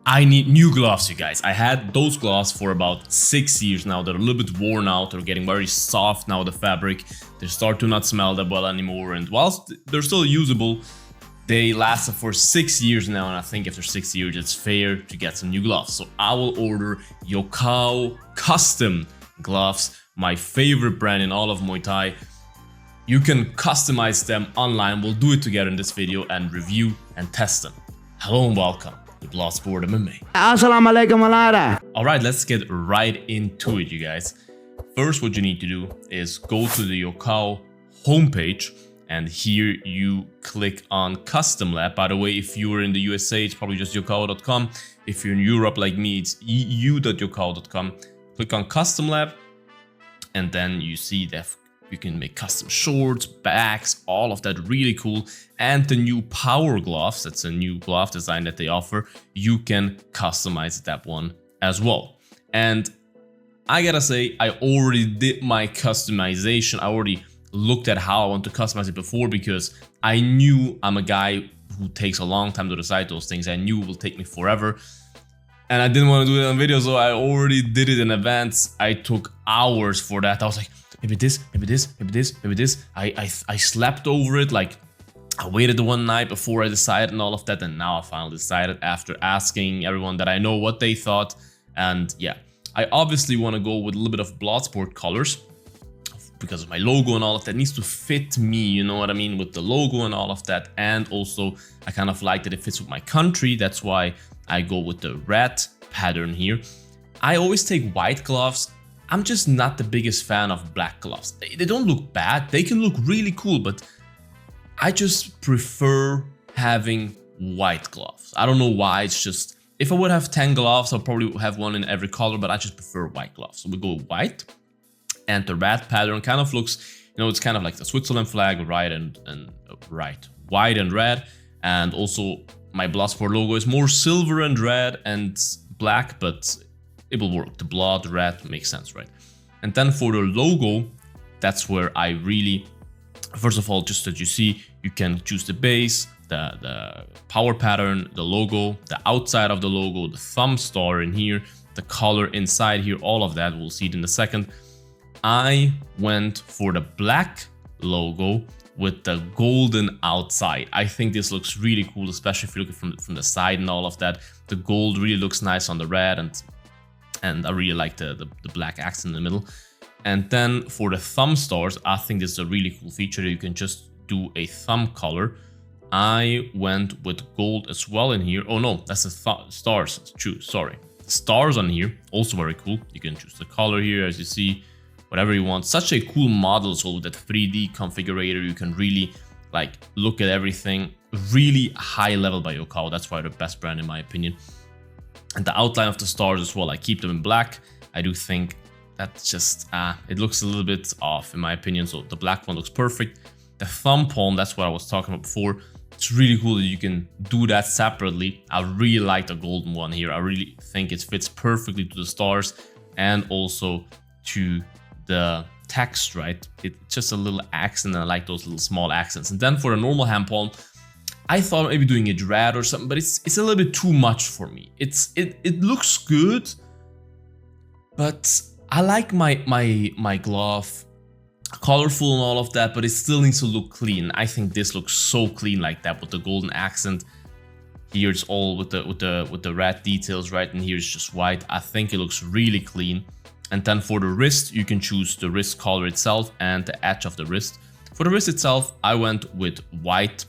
I need new gloves, you guys. I had those gloves for about 6 years now. They're a little bit worn out. They're getting very soft now, the fabric. They start to not smell that well anymore. And whilst they're still usable, they lasted for 6 years now. And I think after 6 years, it's fair to get some new gloves. So I will order Yokkao Custom Gloves, my favorite brand in all of Muay Thai. You can customize them online. We'll do it together in this video and review and test them. Hello and welcome to Bloodsport MMA. Assalamu alaikum Malara. Alright, let's get right into it, you guys. First, what you need to do is go to the Yokkao homepage, and here you click on Custom Lab. By the way, if you're in the USA, it's probably just yokkao.com. If you're in Europe like me, it's eu.yokkao.com. Click on Custom Lab, and then you see that you can make custom shorts, bags, all of that, really cool. And the new power gloves, that's a new glove design that they offer. You can customize that one as well. And I gotta say, I already did my customization. I already looked at how I want to customize it before, because I knew I'm a guy who takes a long time to decide those things. I knew it will take me forever. And I didn't want to do it on video, so I already did it in advance. I took hours for that. I was like, maybe this, maybe this, maybe this, maybe this. I slept over it. Like, I waited the one night before I decided and all of that. And now I finally decided after asking everyone that I know what they thought. And yeah, I obviously want to go with a little bit of Bloodsport colors because of my logo and all of that. It needs to fit me, you know what I mean, with the logo and all of that. And also, I kind of like that it fits with my country. That's why I go with the red pattern here. I always take white gloves. I'm just not the biggest fan of black gloves. They don't look bad. They can look really cool, but I just prefer having white gloves. I don't know why. It's just, if I would have 10 gloves, I'll probably have one in every color, but I just prefer white gloves. So we go with white. And the red pattern kind of looks, you know, it's kind of like the Switzerland flag, white and red. And also my Bloodsport logo is more silver and red and black, but it will work. The blood red makes sense, right? And then for the logo, that's where I really, first of all, just that you see, you can choose the base, the power pattern, the logo, the outside of the logo, the thumb star in here, the color inside here, all of that. We'll see it in a second. I went for the black logo with the golden outside. I think this looks really cool, especially if you look at it from the side and all of that. The gold really looks nice on the red, and I really like the black accent in the middle. And then for the thumb stars, I think this is a really cool feature. You can just do a thumb color. I went with gold as well in here. Oh no, that's the stars. True, sorry. The stars on here, also very cool. You can choose the color here, as you see, whatever you want. Such a cool model. So with that 3D configurator, you can really like look at everything. Really high level by Yokkao. That's why they're the best brand in my opinion. And the outline of the stars as well, I keep them in black. I do think that's just, it looks a little bit off in my opinion. So the black one looks perfect. The thumb palm, that's what I was talking about before. It's really cool that you can do that separately. I really like the golden one here. I really think it fits perfectly to the stars and also to the text, right? It's just a little accent, and I like those little small accents. And then for the normal hand palm, I thought maybe doing it red or something, but it's a little bit too much for me. It looks good, but I like my glove colorful and all of that, but it still needs to look clean. I think this looks so clean like that with the golden accent. Here it's all with the red details, right? And here it's just white. I think it looks really clean. And then for the wrist, you can choose the wrist color itself and the edge of the wrist. For the wrist itself, I went with white.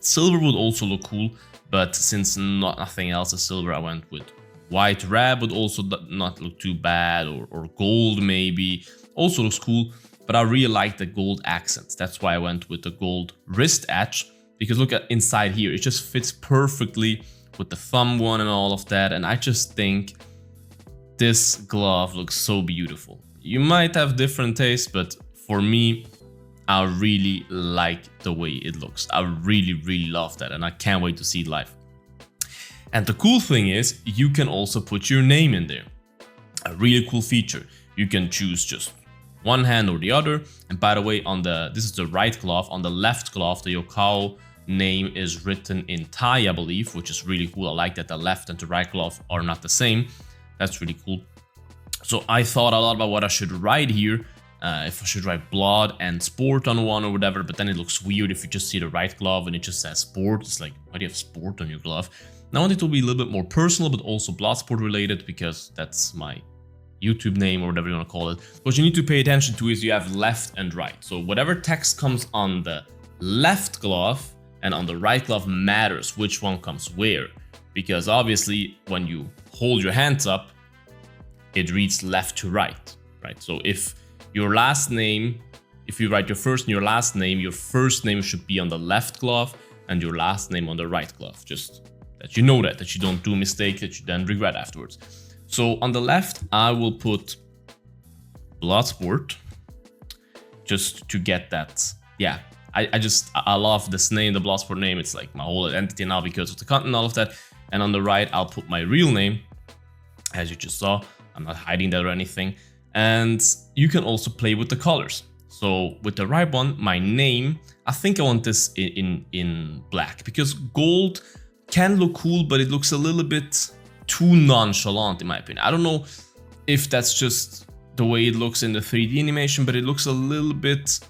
Silver would also look cool, but since nothing else is silver, I went with white. Red would also not look too bad, or gold maybe. Also looks cool, but I really like the gold accents. That's why I went with the gold wrist edge, because look at inside here. It just fits perfectly with the thumb one and all of that. And I just think this glove looks so beautiful. You might have different tastes, but for me, I really like the way it looks. I really, really love that, and I can't wait to see it live. And the cool thing is, you can also put your name in there. A really cool feature. You can choose just one hand or the other. And by the way, this is the right glove. On the left glove, the Yokkao name is written in Thai, I believe, which is really cool. I like that the left and the right glove are not the same. That's really cool. So I thought a lot about what I should write here. If I should write blood and sport on one or whatever, but then it looks weird if you just see the right glove and it just says sport. It's like, why do you have sport on your glove? Now I want it to be a little bit more personal, but also Bloodsport related, because that's my YouTube name or whatever you want to call it. What you need to pay attention to is you have left and right. So whatever text comes on the left glove and on the right glove matters which one comes where. Because obviously when you hold your hands up, it reads left to right, right? So if your last name, if you write your first and your last name should be on the left glove and your last name on the right glove. Just that you know that you don't do a mistake that you then regret afterwards. So on the left, I will put Bloodsport just to get that. Yeah, I love this name, the Bloodsport name. It's like my whole identity now because of the content and all of that. And on the right, I'll put my real name, as you just saw. I'm not hiding that or anything. And you can also play with the colors. So with the right one, my name, I think I want this in black, because gold can look cool, but it looks a little bit too nonchalant in my opinion. I don't know if that's just the way it looks in the 3D animation, but it looks a little bit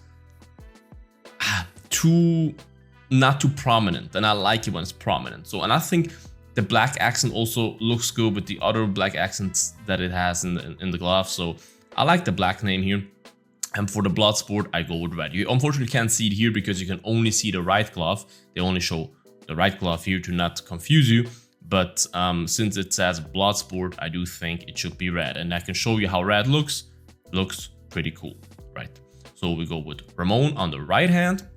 not too prominent, and I like it when it's prominent. So, and I think the black accent also looks good with the other black accents that it has in the glove. So I like the black name here. And for the Bloodsport, I go with red. You unfortunately can't see it here because you can only see the right glove. They only show the right glove here to not confuse you. But since it says Bloodsport, I do think it should be red. And I can show you how red looks. Looks pretty cool, right? So we go with Ramon on the right hand.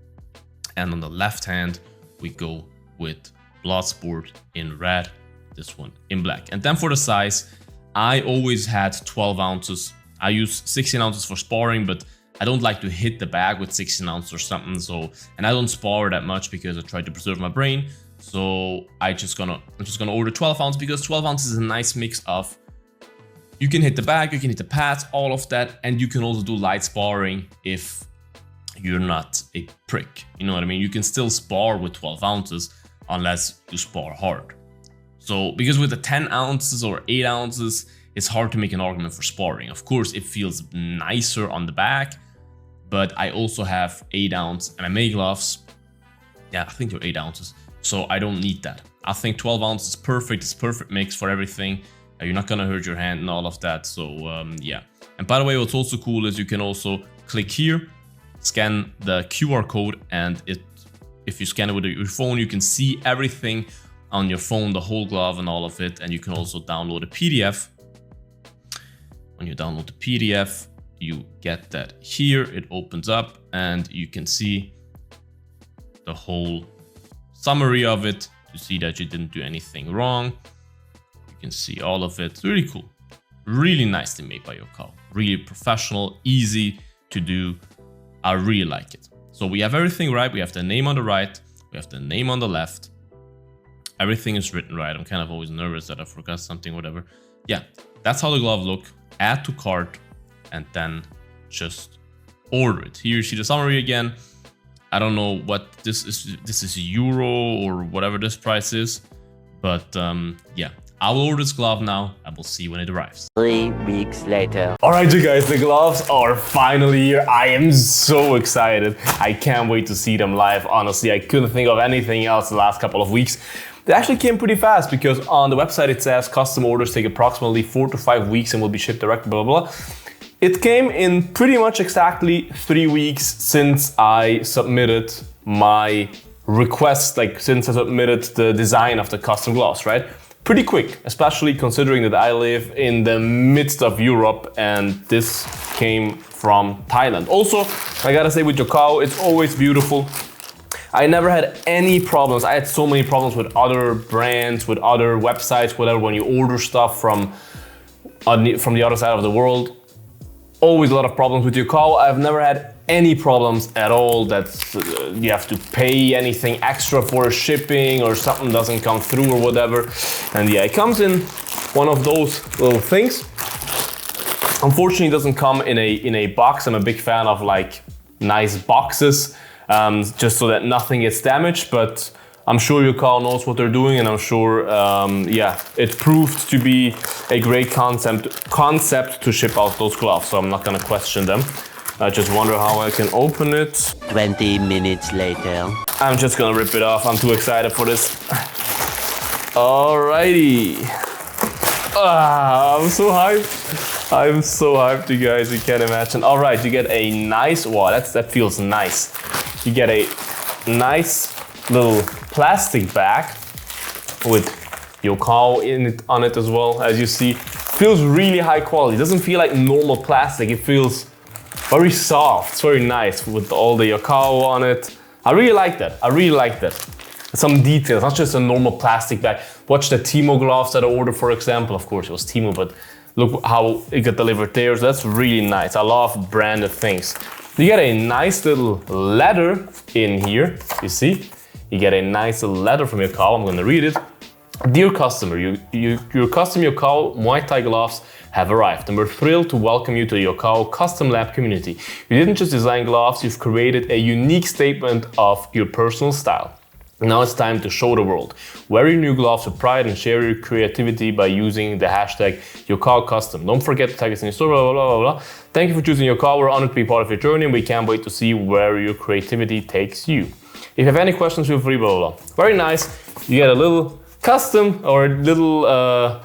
And on the left hand, we go with Bloodsport in red, this one in black. And then for the size, I always had 12 ounces. I use 16 ounces for sparring, but I don't like to hit the bag with 16 ounces or something. So, and I don't spar that much because I try to preserve my brain. So I'm just gonna order 12 ounces because 12 ounces is a nice mix of, you can hit the bag, you can hit the pads, all of that. And you can also do light sparring if you're not a prick. You know what I mean? You can still spar with 12 ounces unless you spar hard. So, because with the 10 ounces or 8 ounces, it's hard to make an argument for sparring. Of course, it feels nicer on the back, but I also have 8-ounce MMA gloves. Yeah, I think they're 8 ounces. So I don't need that. I think 12 ounces is perfect. It's perfect mix for everything. You're not gonna hurt your hand and all of that. So yeah. And by the way, what's also cool is you can also click here, scan the QR code, and if you scan it with your phone, you can see everything on your phone, the whole glove and all of it. And you can also download a PDF. When you download the PDF, you get that here. It opens up and you can see the whole summary of it to see that you didn't do anything wrong. You can see all of it. It's really cool. Really nicely made by Yokkao. Really professional, easy to do. I really like it. So we have everything right. We have the name on the right. We have the name on the left. Everything is written right. I'm kind of always nervous that I forgot something, whatever. Yeah, that's how the glove look. Add to cart and then just order it. Here you see the summary again. I don't know what this is. This is euro or whatever this price is, but yeah, I will order this glove now. I will see when it arrives. 3 weeks later. All right, you guys, the gloves are finally here. I am so excited. I can't wait to see them live. Honestly, I couldn't think of anything else the last couple of weeks. They actually came pretty fast because on the website it says custom orders take approximately 4 to 5 weeks and will be shipped direct, blah, blah, blah. It came in pretty much exactly 3 weeks since I submitted my request, like since I submitted the design of the custom gloves, right? Pretty quick, especially considering that I live in the midst of Europe and this came from Thailand. Also, I gotta say with Yokkao, it's always beautiful. I never had any problems. I had so many problems with other brands, with other websites, whatever, when you order stuff from the other side of the world. Always a lot of problems with Yokkao. I've never had any problems at all that you have to pay anything extra for shipping or something doesn't come through or whatever. And yeah, it comes in one of those little things. Unfortunately, it doesn't come in a box. I'm a big fan of like nice boxes. just so that nothing gets damaged. But I'm sure Yokkao knows what they're doing, and I'm sure, yeah, it proved to be a great concept to ship out those gloves. So I'm not gonna question them. I just wonder how I can open it. 20 minutes later. I'm just gonna rip it off. I'm too excited for this. Alrighty. I'm so hyped. I'm so hyped, you guys. You can't imagine. All right, you get a nice. Wow, that feels nice. You get a nice little plastic bag with Yokkao on it as well. As you see, feels really high quality. It doesn't feel like normal plastic. It feels very soft. It's very nice with all the Yokkao on it. I really like that. I really like that. Some details, not just a normal plastic bag. Watch the Timo gloves that I ordered, for example. Of course, it was Timo, but look how it got delivered there. So that's really nice. I love branded things. You get a nice little letter in here. You see? You get a nice little letter from Yokkao. I'm going to read it. Dear customer, your custom Yokkao Muay Thai gloves have arrived, and we're thrilled to welcome you to the Yokkao Custom Lab community. You didn't just design gloves, you've created a unique statement of your personal style. Now it's time to show the world. Wear your new gloves with pride and share your creativity by using the hashtag Yokkao Custom. Don't forget to tag us in your store, blah, blah, blah, blah. Thank you for choosing Yokkao. We're honored to be part of your journey, and we can't wait to see where your creativity takes you. If you have any questions, feel free, blah, blah, blah. Very nice. You get a little custom or a little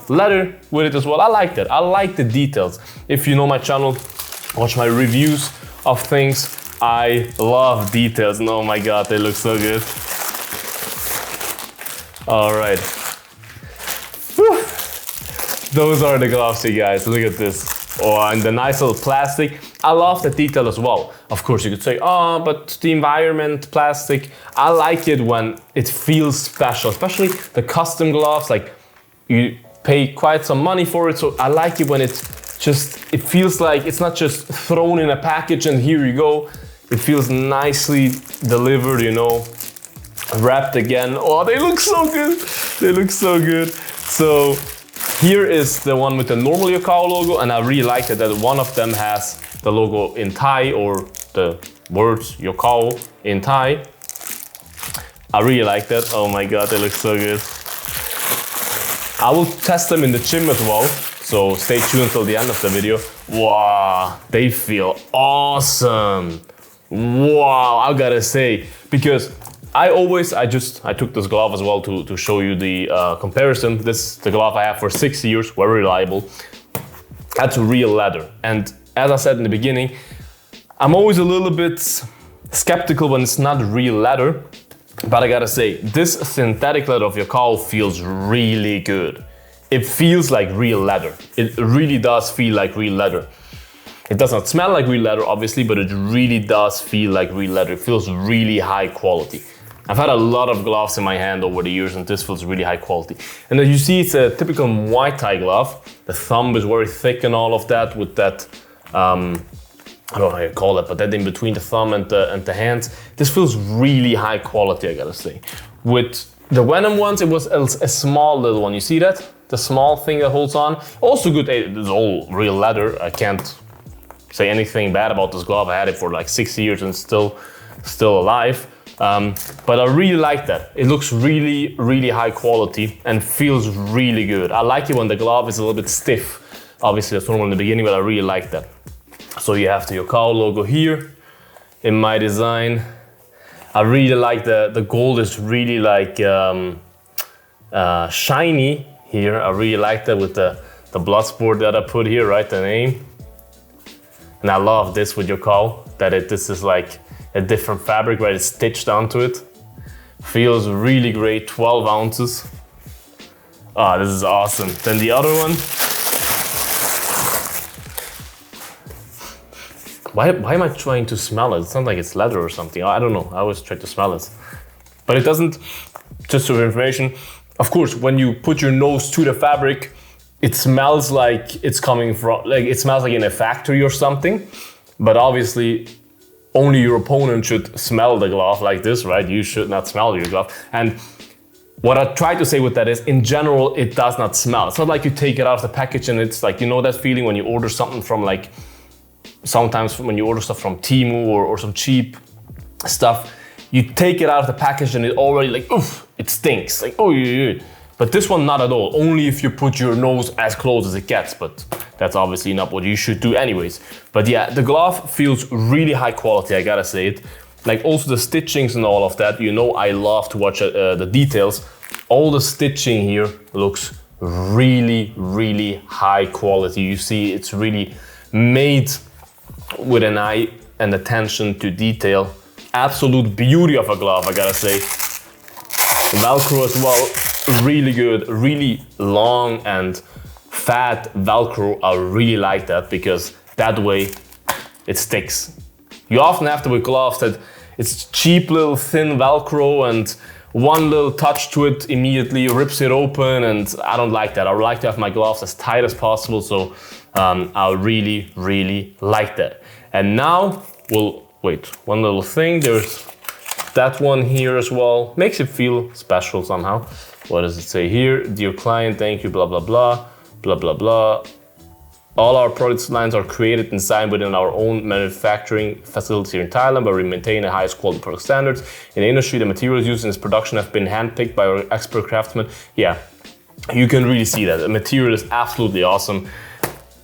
letter with it as well. I like that. I like the details. If you know my channel, watch my reviews of things. I love details. And oh my God, they look so good. All right. Whew. Those are the gloves, you guys. Look at this. Oh, and the nice little plastic. I love the detail as well. Of course, you could say, oh, but the environment, plastic. I like it when it feels special, especially the custom gloves. Like, you pay quite some money for it, so I like it when it feels like it's not just thrown in a package and here you go. It feels nicely delivered, you know, wrapped again. Oh, they look so good. They look so good. So here is the one with the normal Yokkao logo, and I really like that one of them has the logo in Thai, or the words Yokkao in Thai. I really like that. Oh my God, they look so good. I will test them in the gym as well, so stay tuned until the end of the video. Wow, they feel awesome. Wow, I gotta say, because I took this glove as well to show you the comparison. This is the glove I have for 6 years, very reliable. That's real leather. And as I said in the beginning, I'm always a little bit skeptical when it's not real leather. But I gotta say, this synthetic leather of Yokkao feels really good. It feels like real leather. It really does feel like real leather. It does not smell like real leather, obviously, but it really does feel like real leather. It feels really high quality. I've had a lot of gloves in my hand over the years, and this feels really high quality. And as you see, it's a typical Muay Thai glove. The thumb is very thick and all of that, with that, I don't know how you call it, but that in between the thumb and the hands. This feels really high quality, I gotta say. With the Venum ones, it was a small little one. You see that? The small thing that holds on. Also good, it's all real leather. I can't say anything bad about this glove. I had it for like 6 years and still alive. But I really like that. It looks really, really high quality and feels really good. I like it when the glove is a little bit stiff. Obviously that's normal in the beginning, but I really like that. So you have the Yokkao logo here in my design. I really like the gold is really like shiny here. I really like that with the Bloodsport that I put here, right, the name. And I love this with Yokkao, that this is like a different fabric, right? It's stitched onto it. Feels really great, 12 ounces. Ah, this is awesome. Then the other one. Why am I trying to smell it? It sounds like it's leather or something. I don't know, I always try to smell it. But it doesn't, just for information, of course, when you put your nose to the fabric, it smells like it's coming from, like it smells like in a factory or something. But obviously, only your opponent should smell the glove like this, right? You should not smell your glove. And what I try to say with that is, in general, it does not smell. It's not like you take it out of the package and it's like, you know that feeling when you order something from like, sometimes when you order stuff from Temu or some cheap stuff, you take it out of the package and it already like, oof, it stinks. Like, oh, yeah. But this one, not at all. Only if you put your nose as close as it gets, but that's obviously not what you should do anyways. But yeah, the glove feels really high quality, I gotta say it. Like also the stitchings and all of that, you know I love to watch the details. All the stitching here looks really, really high quality. You see it's really made with an eye and attention to detail. Absolute beauty of a glove, I gotta say. Velcro as well, really good, really long and fat Velcro. I really like that because that way it sticks. You often have to with gloves that it's cheap little thin Velcro and one little touch to it immediately rips it open, and I don't like that. I would like to have my gloves as tight as possible, so I really, really like that. And now we'll wait, one little thing, there's that one here as well. Makes it feel special somehow. What does it say here? Dear client, thank you, blah, blah, blah, blah, blah, blah. All our product lines are created and designed within our own manufacturing facility here in Thailand, where we maintain the highest quality product standards. In the industry, the materials used in this production have been handpicked by our expert craftsmen. Yeah, you can really see that. The material is absolutely awesome.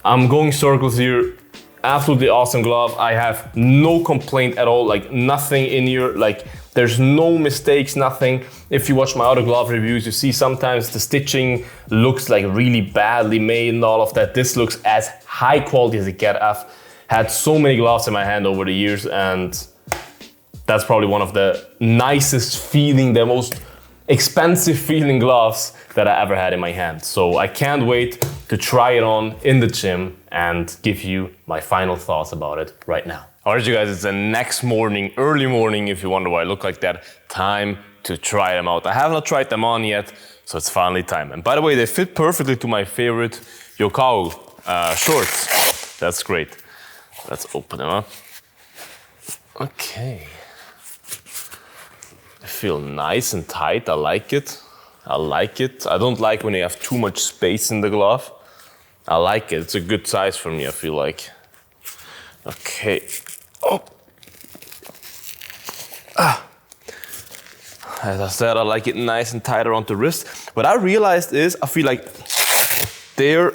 I'm going circles here. Absolutely awesome glove. I have no complaint at all, like nothing in here, like there's no mistakes, nothing. If you watch my other glove reviews, you see sometimes the stitching looks like really badly made and all of that. This looks as high quality as it gets. I've had so many gloves in my hand over the years, and that's probably one of the nicest feeling, the most expensive feeling gloves that I ever had in my hand. So I can't wait to try it on in the gym and give you my final thoughts about it right now. All right, you guys, it's the next morning, early morning, if you wonder why I look like that. Time to try them out. I have not tried them on yet, so it's finally time. And by the way, they fit perfectly to my favorite Yokkao shorts. That's great. Let's open them up. Okay. They feel nice and tight, I like it. I like it. I don't like when you have too much space in the glove. I like it. It's a good size for me, I feel like. Okay. Oh. As I said, I like it nice and tight around the wrist. What I realized is, I feel like they're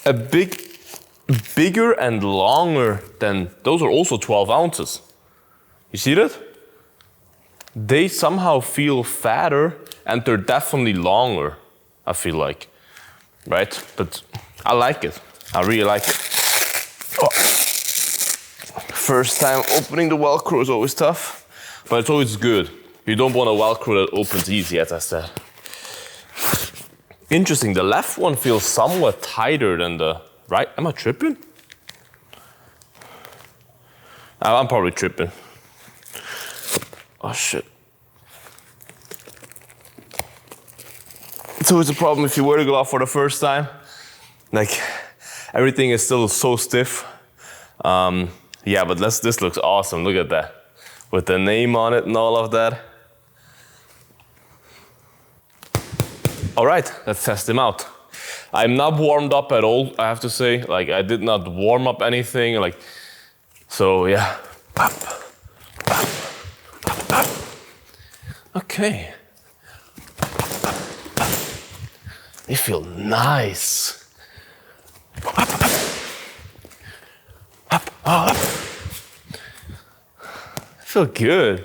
a bigger and longer than, those are also 12 ounces. You see that? They somehow feel fatter and they're definitely longer, I feel like, right? But I like it, I really like it. Oh. First time opening the Velcro is always tough, but it's always good. You don't want a Velcro that opens easy, as I said. Interesting, the left one feels somewhat tighter than the right. Am I tripping? I'm probably tripping. Oh shit. It's always a problem if you wear the glove for the first time. Like, everything is still so stiff. Yeah, but this looks awesome, look at that. With the name on it and all of that. All right, let's test them out. I'm not warmed up at all, I have to say. Like, I did not warm up anything, like, so yeah. Okay. They feel nice. Feel good.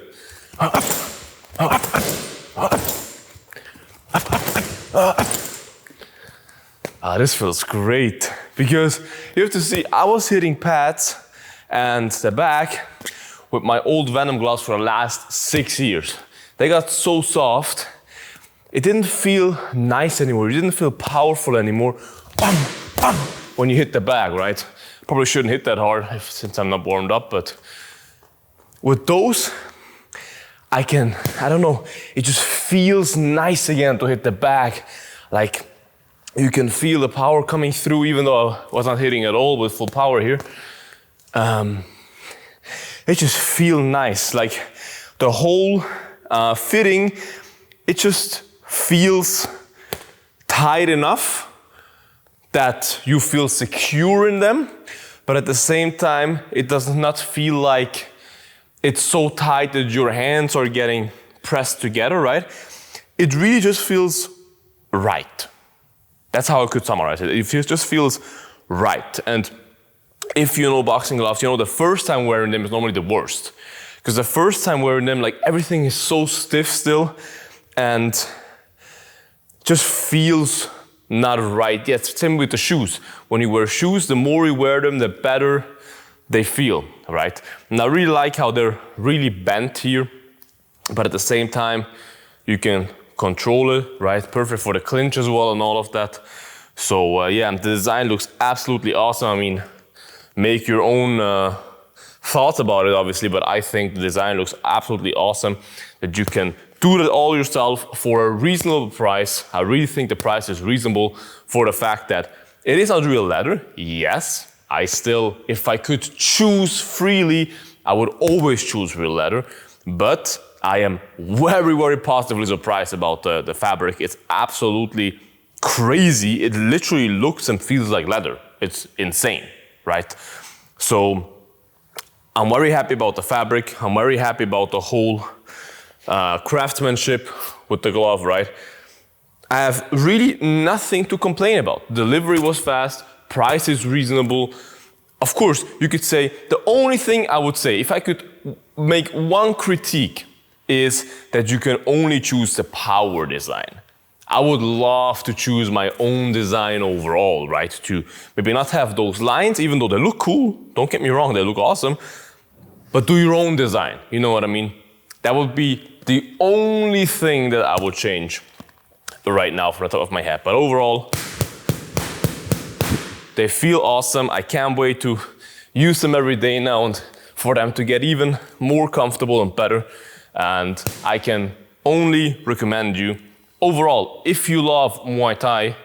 This feels great because you have to see, I was hitting pads and the back with my old Venum gloves for the last 6 years. They got so soft, it didn't feel nice anymore. It didn't feel powerful anymore. When you hit the bag, right? Probably shouldn't hit that hard since I'm not warmed up, but with those, I don't know, it just feels nice again to hit the bag. Like, you can feel the power coming through, even though I was not hitting at all with full power here. It just feels nice. Like, the whole fitting, it just feels tight enough that you feel secure in them, but at the same time, it does not feel like it's so tight that your hands are getting pressed together, right? It really just feels right. That's how I could summarize it. It just feels right. And if you know boxing gloves, you know the first time wearing them is normally the worst. Because the first time wearing them, like everything is so stiff still and just feels not right. Yeah, it's same with the shoes. When you wear shoes, the more you wear them, the better they feel, right? And I really like how they're really bent here, but at the same time, you can control it, right? Perfect for the clinch as well and all of that. So yeah, the design looks absolutely awesome. I mean, make your own thoughts about it, obviously, but I think the design looks absolutely awesome, that you can do that all yourself for a reasonable price. I really think the price is reasonable for the fact that it is not real leather. Yes, I still, if I could choose freely, I would always choose real leather, but I am very, very positively surprised about the fabric. It's absolutely crazy. It literally looks and feels like leather. It's insane, right? So I'm very happy about the fabric. I'm very happy about the whole craftsmanship with the glove, right? I have really nothing to complain about. Delivery was fast, price is reasonable. Of course, you could say, the only thing I would say, if I could make one critique, is that you can only choose the power design. I would love to choose my own design overall, right? To maybe not have those lines, even though they look cool, don't get me wrong, they look awesome, but do your own design, you know what I mean? That would be the only thing that I would change right now from the top of my head. But overall, they feel awesome. I can't wait to use them every day now and for them to get even more comfortable and better. And I can only recommend you, overall, if you love Muay Thai,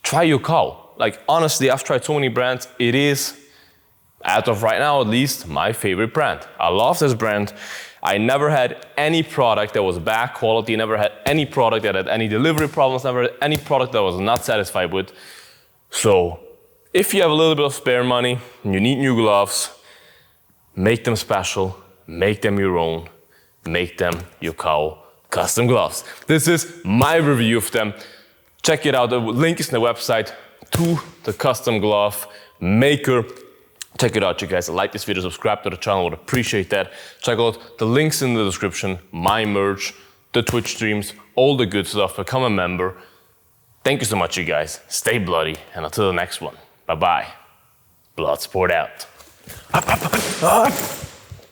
try Yokkao. Like honestly, I've tried so many brands. It is, out of right now at least, my favorite brand. I love this brand. I never had any product that was bad quality, never had any product that had any delivery problems, never had any product that I was not satisfied with. So if you have a little bit of spare money and you need new gloves, make them special, make them your own, make them Yokkao Custom Gloves. This is my review of them. Check it out, the link is in the website to the custom glove maker. Check it out, you guys. Like this video, subscribe to the channel, I would appreciate that. Check out the links in the description, my merch, the Twitch streams, all the good stuff. Become a member. Thank you so much, you guys. Stay bloody, and until the next one, bye-bye. Bloodsport out.